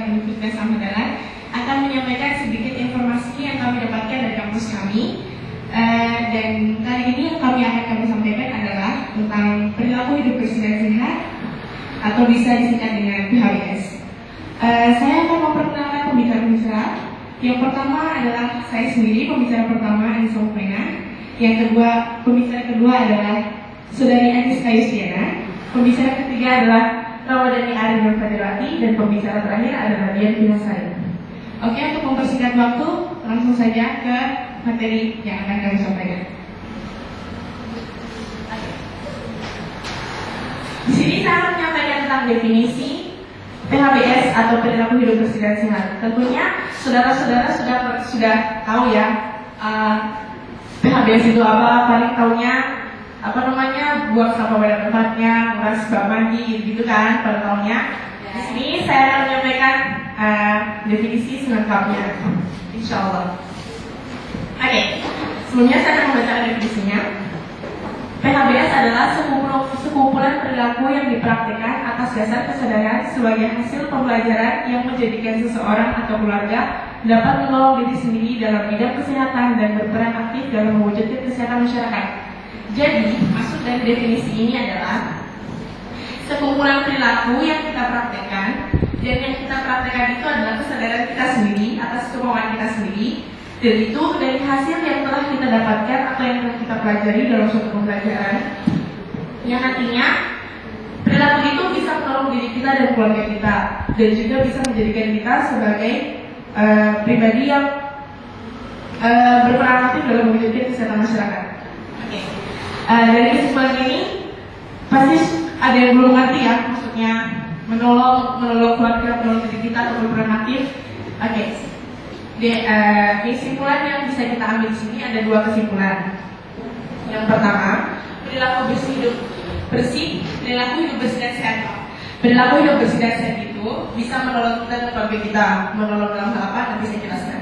Universitas Ahmad Dahlan akan menyampaikan sedikit informasi yang kami dapatkan dari kampus kami. Dan kali ini yang kami sampaikan adalah tentang perilaku hidup bersih dan sehat, atau bisa disingkat dengan PHBS. Saya akan memperkenalkan pembicara-pembicara. Yang pertama adalah saya sendiri, pembicara pertama Anissa Mufena. Yang kedua, pembicara kedua adalah Saudari Aniska Yustiana. Pembicara ketiga adalah Ramadhani Arin Fadirati, dan pembicara terakhir adalah Dian Pinasari. Oke, untuk mempersingkat waktu, langsung saja ke materi yang akan kami sampaikan. Di sini saya menyampaikan tentang definisi PHBS atau perilaku hidup bersih dan sehat. Tentunya saudara-saudara sudah tahu ya, PHBS itu apa? Paling taunya buang sampah pada tempatnya, nguras bak mandi, gitu kan? Pada tahunnya. Di sini saya akan menyampaikan definisi selengkapnya, insya Allah. Oke, sebelumnya saya akan membacakan definisinya. PHBS adalah sekumpulan perilaku yang dipraktikkan atas dasar kesadaran sebagai hasil pembelajaran yang menjadikan seseorang atau keluarga dapat menolong diri sendiri dalam bidang kesehatan dan berperan aktif dalam mewujudkan kesehatan masyarakat. Jadi, maksud dari definisi ini adalah sekumpulan perilaku yang kita praktekkan, dan yang kita praktekkan itu adalah kesadaran kita sendiri atas kemauan kita sendiri, dan itu dari hasil yang telah kita dapatkan atau yang telah kita pelajari dalam suatu pembelajaran, yang nantinya perilaku itu bisa menolong diri kita dan keluarga kita, dan juga bisa menjadikan kita sebagai pribadi yang berperan aktif dalam mewujudkan kesehatan masyarakat. Oke. Dari kesimpulan ini pasti ada yang belum ngerti ya, maksudnya menolong keluarga, menolong diri kita atau berperan aktif. Oke. Kesimpulan yang bisa kita ambil di sini ada dua kesimpulan. Yang pertama, perilaku hidup bersih dan sehat. Perilaku hidup bersih dan sehat itu bisa menolong kita dan keluarga kita. Menolong dalam hal apa? Nanti saya jelaskan.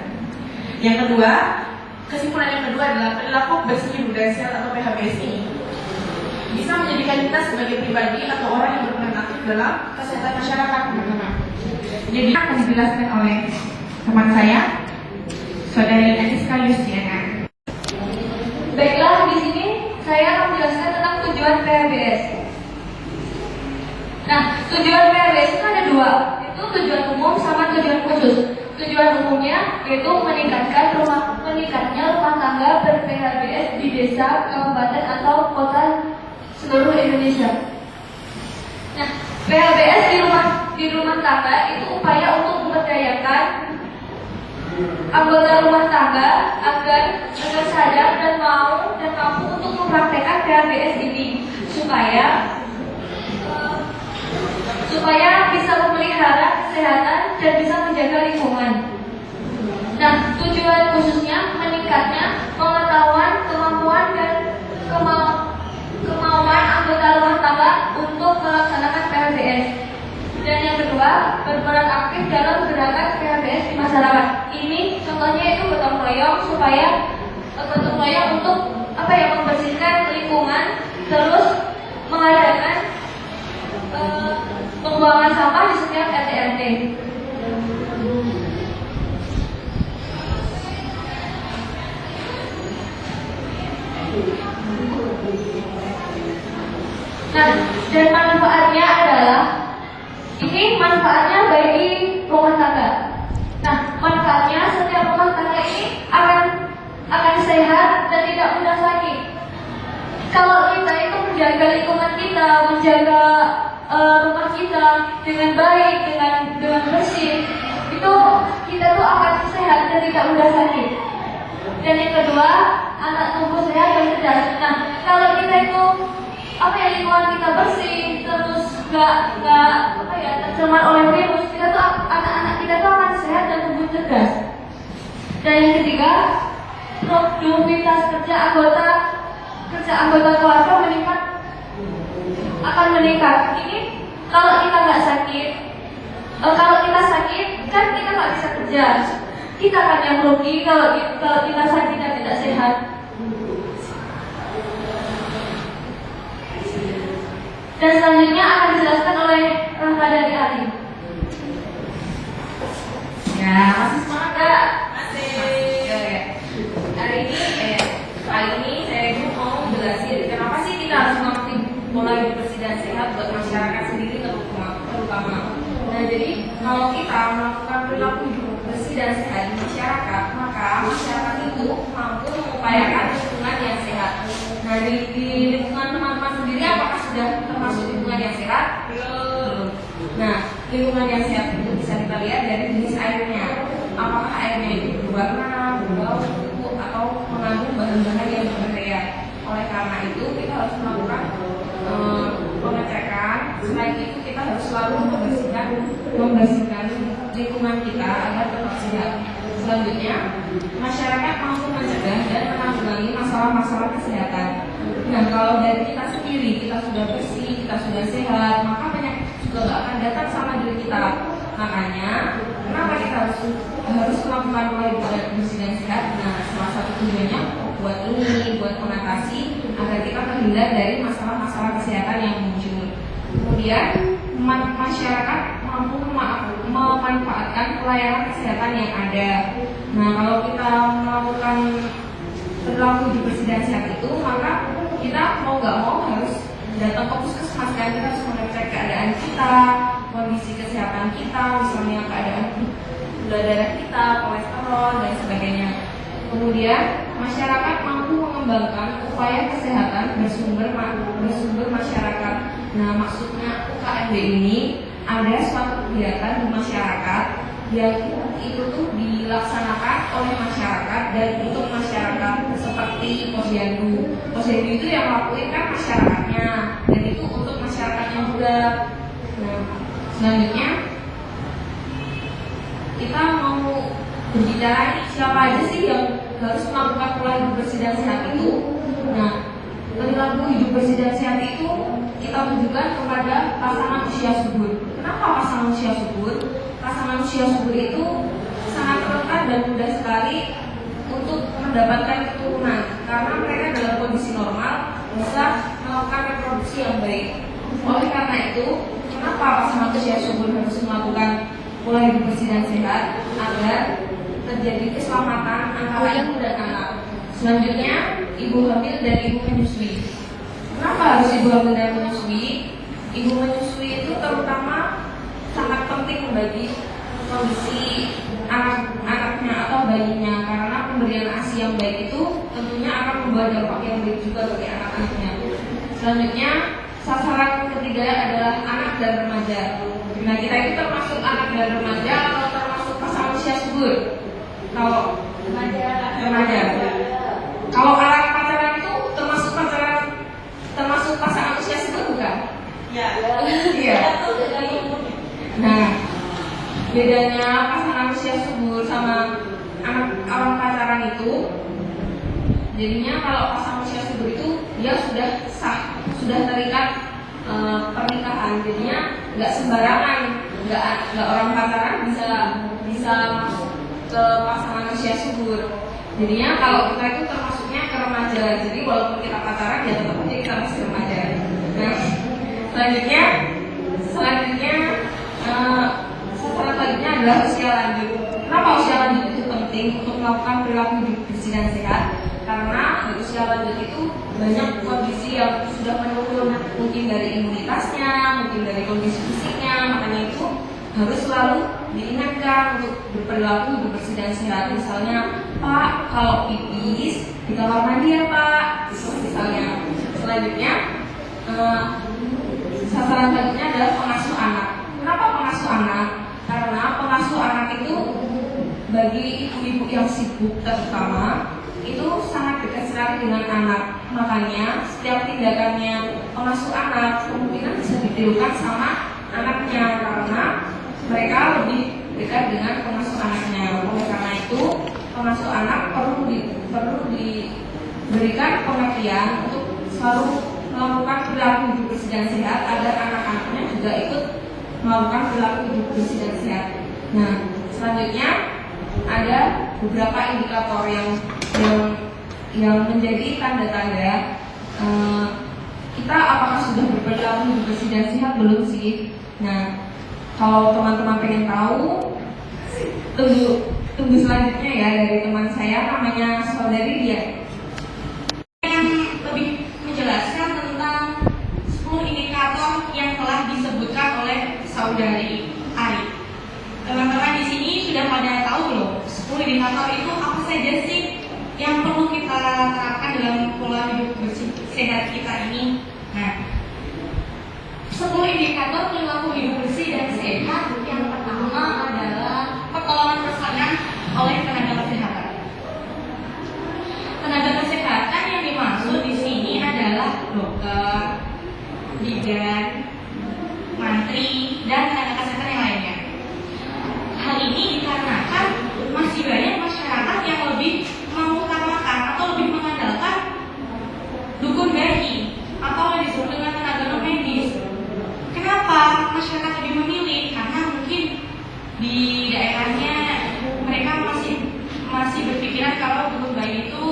Yang kedua, kesimpulan yang kedua adalah perilaku bersih hidup dan sehat atau PHBS ini bisa menjadikan kita sebagai pribadi atau orang yang berperan aktif dalam kesehatan masyarakat, teman-teman. Jadi akan dijelaskan oleh teman saya, Saudari Aniska Yustiana. Baiklah, di sini saya akan menjelaskan tentang tujuan PHBS. Nah, tujuan PHBS itu ada dua, itu tujuan umum sama tujuan khusus. Tujuan umumnya yaitu meningkatnya rumah tangga ber-PHBS di desa, kabupaten atau kota seluruh Indonesia. Nah, PHBS di rumah tangga itu upaya untuk memberdayakan anggota rumah tangga agar sadar dan mampu untuk mempraktekkan PHBS ini supaya bisa memelihara kesehatan dan bisa menjaga lingkungan. Nah, tujuan khususnya meningkatnya pengetahuan, kemampuan dan kemauan anggota rumah tangga untuk melaksanakan PHBS. Dan yang kedua, berperan aktif dalam gerakan PHBS di masyarakat. Ini contohnya itu gotong royong untuk membersihkan lingkungan, terus mengadakan pembuangan sampah di setiap RT. Nah, dan manfaatnya adalah ini manfaatnya bagi rumah tangga. Nah, manfaatnya setiap rumah tangga ini akan sehat dan tidak mudah sakit. Kalau kita itu menjaga lingkungan kita, menjaga rumah kita dengan baik, dengan bersih, itu kita tuh akan sehat dan tidak mudah sakit. Dan yang kedua, anak tumbuh sehat dan cerdas. Nah, kalau kita itu lingkungan kita bersih, terus nggak tercemar oleh virus, kita tuh anak-anak kita tuh akan sehat dan tumbuh cerdas. Dan yang ketiga, produktivitas kerja anggota keluarga akan meningkat. Ini kalau kita nggak sakit, kalau kita sakit kan kita nggak bisa kerja. Kita kan yang rugi kalau kita sakit dan tidak sehat. Dan selanjutnya akan dijelaskan oleh Ramadhani Arin. melakukan perilaku hidup bersih dan sehat di masyarakat, maka masyarakat itu mampu mengupayakan lingkungan yang sehat. Nah, di lingkungan teman-teman sendiri apakah sudah termasuk lingkungan yang sehat? Belum. Nah, lingkungan yang sehat itu bisa kita lihat dari jenis airnya. Apakah airnya itu berwarna, berbau, atau mengandung bahan-bahan yang berbahaya. Oleh karena itu kita harus melakukan pengecekan. Selain itu kita harus selalu membersihkan lingkungan kita agar tetap sehat. Selanjutnya, masyarakat mampu mencegah dan menanggulangi masalah-masalah kesehatan. Nah, kalau dari kita sendiri kita sudah bersih, kita sudah sehat, maka penyakit juga nggak akan datang sama diri kita. Makanya, kenapa kita harus melakukan pola hidup bersih dan sehat? Nah, salah satu tujuannya buat ini, buat mengatasi agar kita terhindar dari masalah-masalah kesehatan yang muncul. Kemudian, masyarakat mampu memanfaatkan pelayanan kesehatan yang ada. Nah, kalau kita melakukan perilaku hidup bersih dan sehat itu, maka kita mau nggak mau harus datang ke puskesmas, kan? Kita harus mengecek keadaan kita, kondisi kesehatan kita, misalnya keadaan gula darah kita, kolesterol, dan sebagainya. Kemudian, masyarakat mampu mengembangkan upaya kesehatan bersumber masyarakat. Nah, maksudnya UKMB ini ada suatu kegiatan di masyarakat yang itu tuh dilaksanakan oleh masyarakat dan untuk masyarakat, seperti posyandu. Posyandu itu yang lakuin kan masyarakatnya, dan itu untuk masyarakatnya juga. Nah, selanjutnya kita mau berbicara siapa aja sih yang harus melakukan pola hidup bersih dan sehat itu. Nah, perilaku hidup bersih dan sehat itu kita tujukan kepada pasangan usia subur. Kenapa pasangan usia subur? Pasangan usia subur itu sangat rentan dan mudah sekali untuk mendapatkan keturunan, karena mereka dalam kondisi normal bisa melakukan reproduksi yang baik. Oleh karena itu, kenapa pasangan usia subur harus melakukan pola hidup bersih dan sehat? Agar terjadi keselamatan antara ibu dan anak. Selanjutnya, ibu hamil dan ibu menyusui. Kenapa harus ibu hamil dan menyusui? Ibu menyusui itu terutama sangat penting bagi kondisi anak-anaknya atau bayinya, karena pemberian ASI yang baik itu tentunya akan membawa dampak yang baik juga bagi anak-anaknya. Selanjutnya, sasaran ketiga adalah anak dan remaja. Nah, kita itu termasuk anak dan remaja atau termasuk pasangan usia subur? Kalau remaja. Kalau anak pacaran itu termasuk pasangan usia subur bukan? Ya. Iya. Nah, bedanya pasangan usia subur sama anak orang pacaran itu, jadinya kalau pasangan usia subur itu dia sudah sah, sudah terikat pernikahan, jadinya nggak sembarangan, nggak orang pacaran bisa masuk ke pasangan usia subur. Jadinya kalau kita itu termasuknya ke remaja, jadi walaupun kita pacaran ya tetap aja kita masih remaja. Nah, selanjutnya selanjutnya adalah usia lanjut. Kenapa usia lanjut itu penting untuk melakukan perilaku hidup bersih dan sehat? Karena di usia lanjut itu banyak kondisi yang sudah menurun, mungkin dari imunitasnya, mungkin dari kondisi fisiknya, makanya itu harus selalu diingatkan untuk berperilaku hidup bersih dan sehat. Misalnya, Pak, kalau pipis di kamar mandi ya Pak, misalnya. Selanjutnya, sasaran selanjutnya adalah pengasuh anak. Kenapa pengasuh anak? Karena pengasuh anak itu bagi ibu-ibu yang sibuk terutama itu sangat dekat sekali dengan anak. Makanya setiap tindakannya pengasuh anak kemungkinan bisa ditirukan sama anaknya, karena mereka lebih dekat dengan pengasuh anaknya. Oleh karena itu, pengasuh anak perlu diberikan pengertian untuk selalu melakukan perilaku hidup bersih dan sehat agar anak-anaknya juga ikut melakukan perilaku hidup bersih dan sehat. Nah, selanjutnya ada beberapa indikator yang menjadi tanda-tanda kita apakah sudah berperilaku hidup bersih dan sehat belum sih. Nah, kalau teman-teman pengen tahu, tunggu selanjutnya ya dari teman saya namanya Saudari Dia yang lebih menjelaskan tentang 10 indikator yang telah disebutkan oleh Saudari Ari. Teman-teman 10 indikator itu apa saja sih yang perlu kita terapkan dalam pola hidup bersih sehat kita ini? Nah, 10 indikator perilaku hidup bersih dan sehat. Yang pertama adalah pertolongan persanan oleh tenaga kesehatan. Tenaga kesehatan yang dimaksud di sini adalah dokter, bidan, mantri, dan tenaga kesehatan yang lainnya. Hal ini dikarenakan masih banyak masyarakat yang lebih mengutamakan atau lebih mengandalkan dukun bayi atau yang disebut dengan tenaga non medis. Kenapa masyarakat lebih memilih? Karena mungkin di daerahnya mereka masih berpikiran kalau dukun bayi itu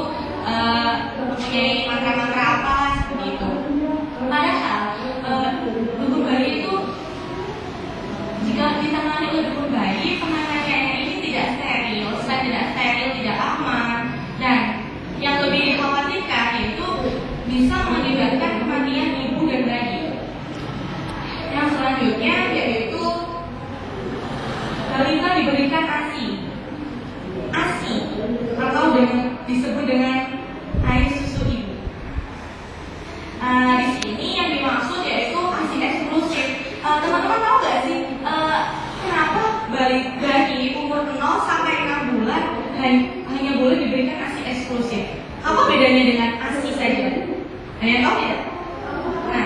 mempunyai mantra-mantra apa seperti itu. Padahal dukun bayi itu jika ditangani oleh dukun bayi, penanganannya ini tidak steril, tidak aman, dan yang lebih dikhawatirkan yaitu bisa mengakibatkan kematian ibu dan bayi. Yang selanjutnya yaitu balita diberikan ASI atau disebut dengan air susu ibu. Di sini yang dimaksud yaitu ASI eksklusif. Teman-teman tahu nggak sih kenapa bayi umur 0 sampai 6 bulan hanya boleh diberikan ASI eksklusif? Apa bedanya dengan ASI saja? Ada yang tahu ya? Nah,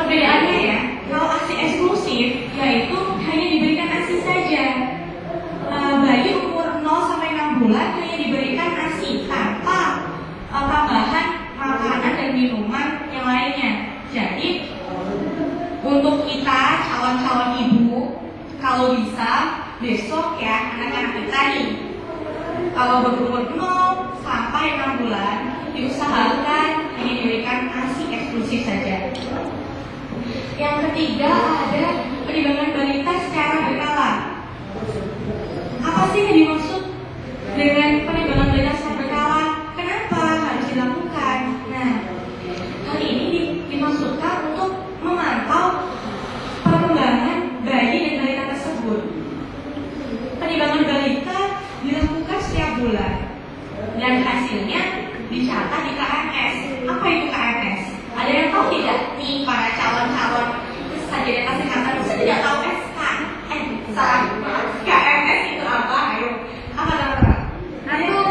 perbedaannya ya, kalau ASI eksklusif yaitu hanya diberikan ASI saja. Bayi umur 0 sampai 6 bulan hanya diberikan ASI tanpa tambahan makanan dan minuman yang lainnya. Jadi untuk kita calon-calon ibu, kalau bisa besok ya anak-anak kita nih, kalau berumur 0 sampai 6 bulan diusahakan hanya diberikan ASI eksklusif saja. Yang ketiga ada penimbangan balita secara berkala. Apa sih yang dimaksud dengan penimbangan balita secara berkala? Kenapa harus dilakukan? Nah, hal ini dimaksudkan untuk memantau perkembangan bayi dan balita tersebut. Penimbangan balita dilakukan setiap bulan dan hasilnya dicatat di KMS. Apa itu KMS? Ada yang tahu tidak? Nih para calon-calon sarjana kesehatan bisa tidak tahu KMS itu apa? Ayo, apa teman-teman? Ada yang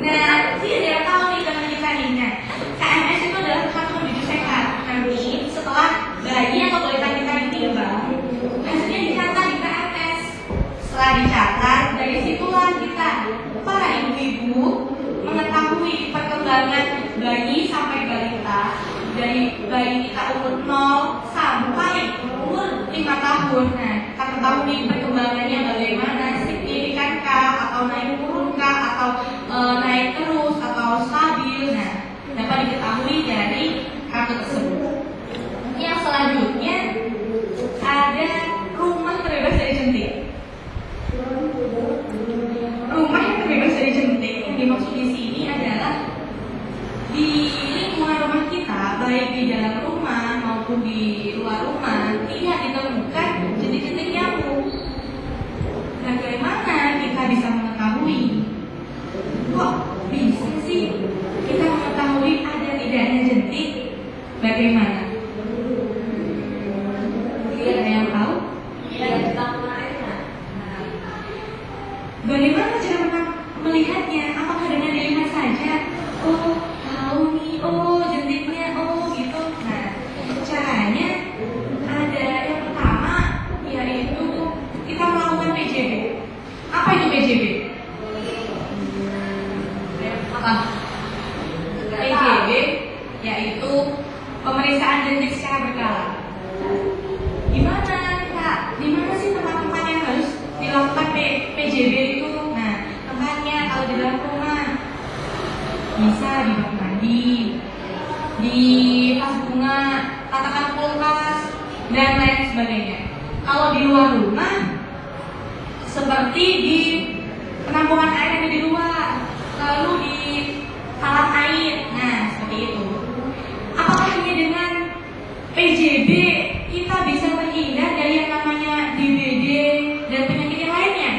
Nah, sih ada yang tahu nih teman kita nih. Nah, KMS itu adalah kartu menuju sehat. Nanti setelah bayi atau balita kita ditimbang, hasilnya dicatat di KMS. Setelah dicatat, dari situlah kita para ibu-ibu mengetahui perkembangan bayi sampai balita, dari bayi kita umur 0 sampai umur 5 tahun. Nah, kita ketahui perkembangannya bagaimana, signifikankah atau naik turunkah atau naik terus atau stabil. Nah, dapat diketahui dari kartu tersebut. Yang selanjutnya ada rumah terbebas dari jentik. Rumah yang terbebas dari jentik yang dimaksud di sini adalah di lingkungan rumah kita, baik di dalam rumah maupun di luar rumah, tidak ditemukan jentik-jentik nyamuk. Bagaimana kita bisa mengetahui? Kok bisa sih kita mengetahui ada tidaknya jentik? Bagaimana? Ada yang tahu? Bagaimana cara melihatnya? Apakah dengan dilihat saja? Oh, tahu nih. Oh, jentiknya. Oh, gitu. Nah, caranya ada yang pertama yaitu kita melakukan PJB. Apa itu PJB? Apa? PJB yaitu pemeriksaan jentik secara berkala. Gimana Kak? Dimana sih tempat-tempat yang harus dilakukan PJB itu? Nah, tempatnya kalau di dalam rumah bisa di bak mandi, di vas bunga, tatakan kulkas, dan lain sebagainya. Kalau di luar rumah, seperti di penampungan air yang di luar, lalu di talang air. Nah, seperti itu. Apakah hanya dengan PJB kita bisa terhindar dari yang namanya DBD dan penyakit yang lainnya?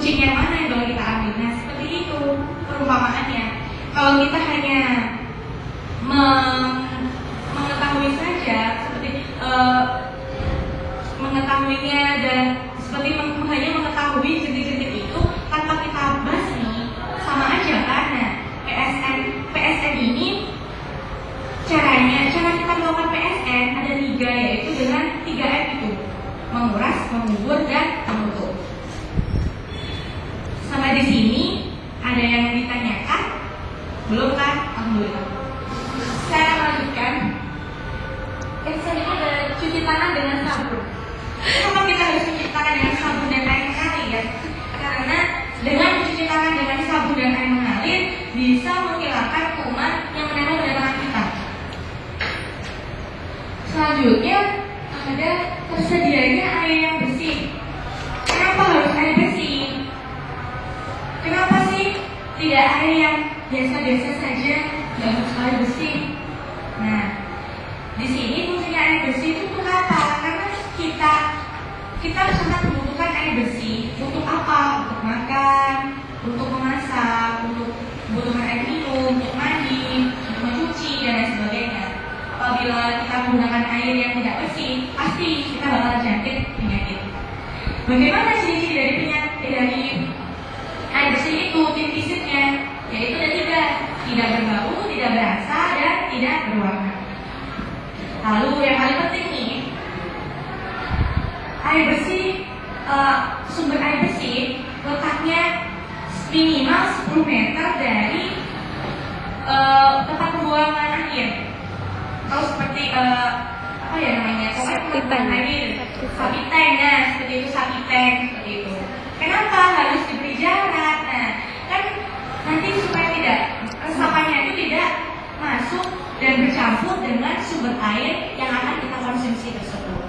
kucing yang mana yang boleh kita ambil. Nah seperti itu perumpamaannya. Kalau kita hanya mengetahui saja seperti mengetahuinya dan seperti hanya mengetahui jentik-jentik itu tanpa kita basi, sama aja kan. Nah, PSN ini cara kita melakukan PSN ada 3, yaitu dengan 3M itu: menguras, mengubur, dan menutup. Sampai di sini ada yang ditanyakan? Belum kan? Alhamdulillah. Saya akan lanjutkan. Selanjutnya ada cuci tangan dengan sabun. Kenapa kita harus cuci tangan dengan sabun dan air mengalir? Karena dengan mencuci tangan dengan sabun dan air mengalir bisa menghilangkan kuman yang menempel pada tangan kita. Selanjutnya ada tersedianya air yang bersih. Kenapa harus air bersih? Kenapa sih tidak air yang biasa-biasa saja, nggak harus air bersih? Nah, di sini fungsinya air bersih itu untuk apa? Karena kita sangat membutuhkan air bersih. Untuk apa? Untuk makan, untuk memasak, untuk kebutuhan air minum, untuk mandi, untuk mencuci dan lain sebagainya. Apabila kita menggunakan air yang tidak bersih, pasti kita bakal terjangkit penyakit. Bagaimana ciri-ciri dari penyakit dari air bersih itu? Ciri-cirinya yaitu ada 3: tidak berbau, tidak berasa, dan tidak berwarna. Lalu yang paling penting nih, air bersih, sumber air bersih letaknya minimal 10 meter dari tempat pembuangan akhir. Kalau seperti apa ya namanya? Sapi tank. Sapi tank, nah seperti itu, sapi tank seperti itu. Kenapa harus diberi jarak? Nah, kan nanti supaya tidak resapannya itu tidak masuk dan bercampur dengan sumber air yang akan kita konsumsi tersebut.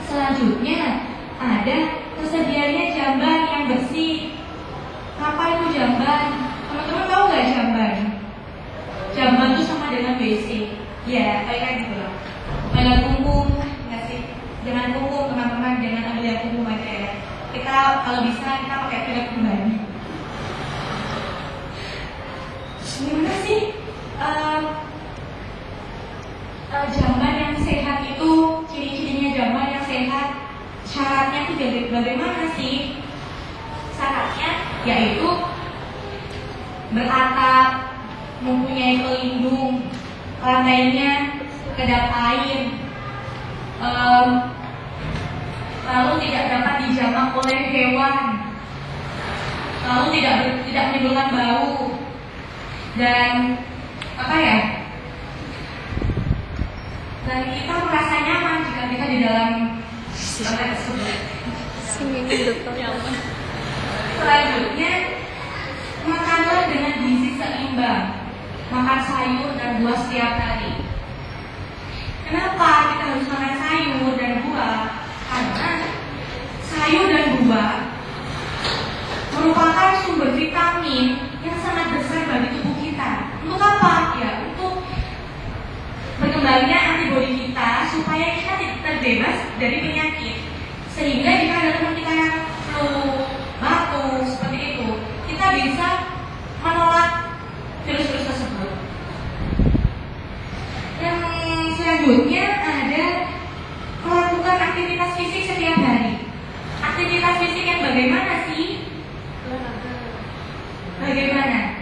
Selanjutnya ada tersedianya jamban yang bersih. Apa itu jamban? Teman-teman tahu nggak jamban? Jamban itu sama dengan WC. Ya, kayak gitu lah. Dengan punggung, nggak sih? Dengan punggung teman-teman, jangan ambil yang punggung aja ya. Kita kalau bisa kita pakai pilek kembali. Gimana sih? Jamban yang sehat itu, ciri-cirinya jamban yang sehat, syaratnya itu bagaimana sih? Syaratnya yaitu beratap, mempunyai pelindung, lantainya kedap air, lalu tidak dapat dijamak oleh hewan, lalu tidak menimbulkan bau, dan apa ya? Dan kita merasa nyaman jika kita di dalam tempat tersebut. Selanjutnya, makanlah dengan gizi seimbang. Makan sayur dan buah setiap hari. Kenapa kita harus makan sayur dan buah? Karena sayur dan buah merupakan sumber vitamin yang sangat besar bagi tubuh kita. Untuk apa? Ya, untuk berkembangnya antibodi kita supaya kita tidak terbebas dari penyakit. Sehingga jika ada teman kita yang flu, batuk, seperti itu, kita bisa menolak virus-virus tersebut. Yang selanjutnya ada melakukan aktivitas fisik setiap hari. Aktivitas fisik yang bagaimana sih? Bagaimana?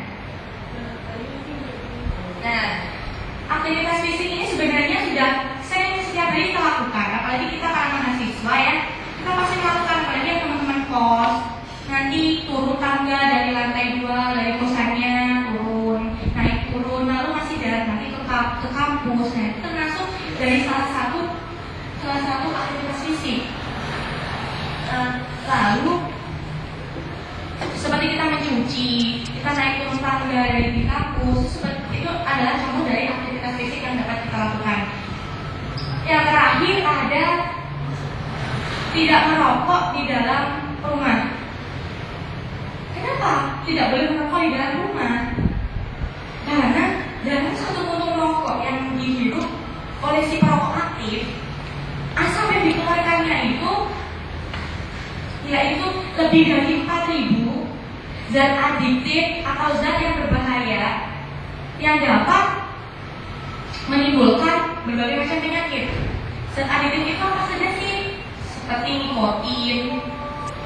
Nah, aktivitas fisik ini sebenarnya sudah sering setiap hari kita lakukan. Apalagi kita para mahasiswa ya, kita pasti melakukan. Apalagi teman-teman kos, nanti turun tangga dari lantai 2 dari kosannya, naik turun, lalu masih jalan nanti ke kampus. Nah, itu termasuk dari salah satu aktivitas fisik. Lalu seperti kita mencuci, kita naik turun tangga dari di kampus, seperti itu adalah contoh dari aktivitas fisik yang dapat kita lakukan. Yang terakhir ada tidak merokok di dalam rumah. Kenapa tidak boleh merokok di dalam rumah? Karena dalam satu puntung rokok yang dihirup oleh si perokok aktif, asap yang dikeluarkannya itu yaitu lebih dari 4.000 zat adiktif atau zat yang berbahaya yang dapat menimbulkan berbagai macam penyakit. Zat adiktif itu apa saja sih? Seperti nikotin,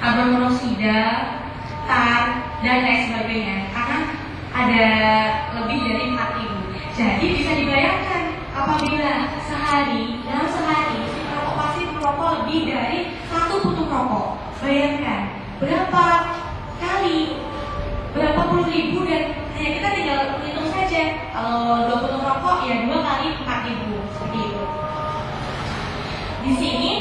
karbon monoksida, tar, dan lain sebagainya. Karena ada lebih dari 4.000. Jadi bisa dibayangkan apabila dalam sehari si perokok pasti merokok lebih dari 1 puntung rokok. Bayangkan berapa kali, berapa puluh ribu, dan hanya kita tinggal hitung saja. Kalau 2 puntung rokok ya 2 kali 4.000 seperti itu. Di sini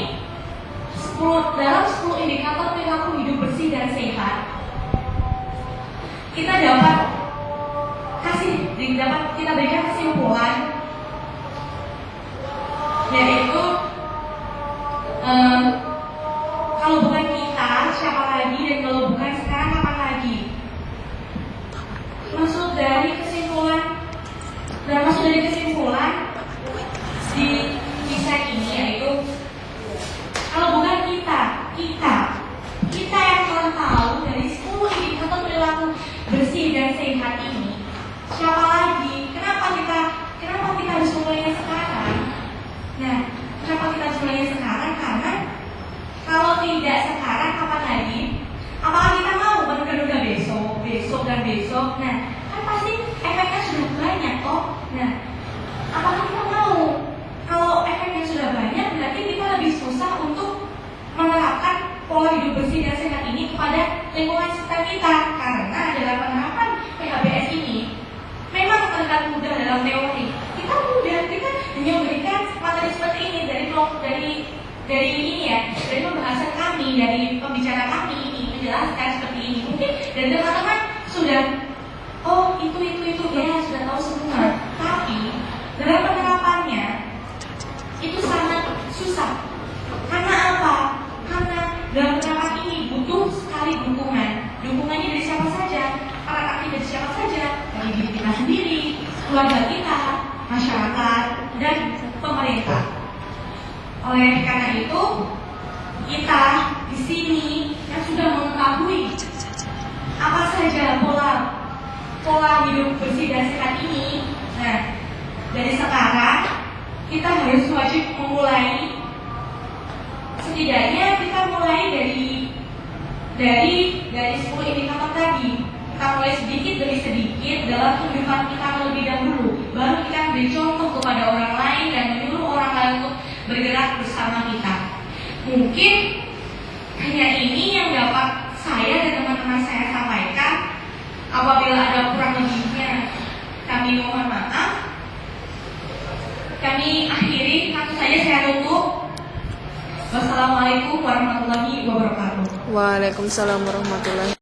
dalam 10 indikator perilaku hidup bersih dan sehat, kita berikan kesimpulan, yaitu kalau bukan kita siapa lagi, dan kalau bukan sekarang kapan lagi. Maksud dari kesimpulan di kisah ini yaitu kalau bukan kita yang telah tahu dari 10 indikator perilaku bersih dan sehat ini, siapa lagi? Kenapa kita harus mulainya sekarang? Nah, kenapa kita harus mulainya sekarang? Karena kalau tidak sekarang, kapan lagi? Apakah kita mau menunda-nunda besok dan besok? Nah, kan pasti efeknya sudah banyak kok. Nah, apakah kita mau? Kalau efeknya sudah banyak, berarti kita lebih susah untuk menerapkan pola hidup bersih dan sehat ini kepada lingkungan sekitar kita. Karena dalam penerapan PHBS ini memang terlihat mudah dalam teori. Kita hanya memberikan materi seperti ini dari pembahasan kami, dari pembicara kami ini menjelaskan seperti ini. Mungkin dan teman-teman sudah itu ya sudah tahu semua. Tapi dalam penerapannya itu sangat susah. Karena apa? Karena dalam penerapan ini butuh sekali dukungan. Dukungannya dari siapa saja? Peran aktif dari siapa saja? Dari diri kita sendiri, keluarga kita, masyarakat, dan pemerintah. Oleh karena itu, kita di sini yang sudah mengetahui apa saja pola hidup bersih dan sehat ini. Nah, dari sekarang kita harus wajib memulai. Setidaknya kita mulai dari 10 indikator tadi. Kita mulai sedikit demi sedikit dalam kehidupan kita terlebih dahulu. Baru kita beri contoh kepada orang lain dan menyuruh orang lain untuk bergerak bersama kita. Mungkin hanya ini yang dapat saya dan teman-teman saya sampaikan. Apabila ada kurang lebihnya, kami mohon maaf. Kami akhiri, langsung saja saya tutup. Wassalamualaikum warahmatullahi wabarakatuh. Waalaikumsalam warahmatullahi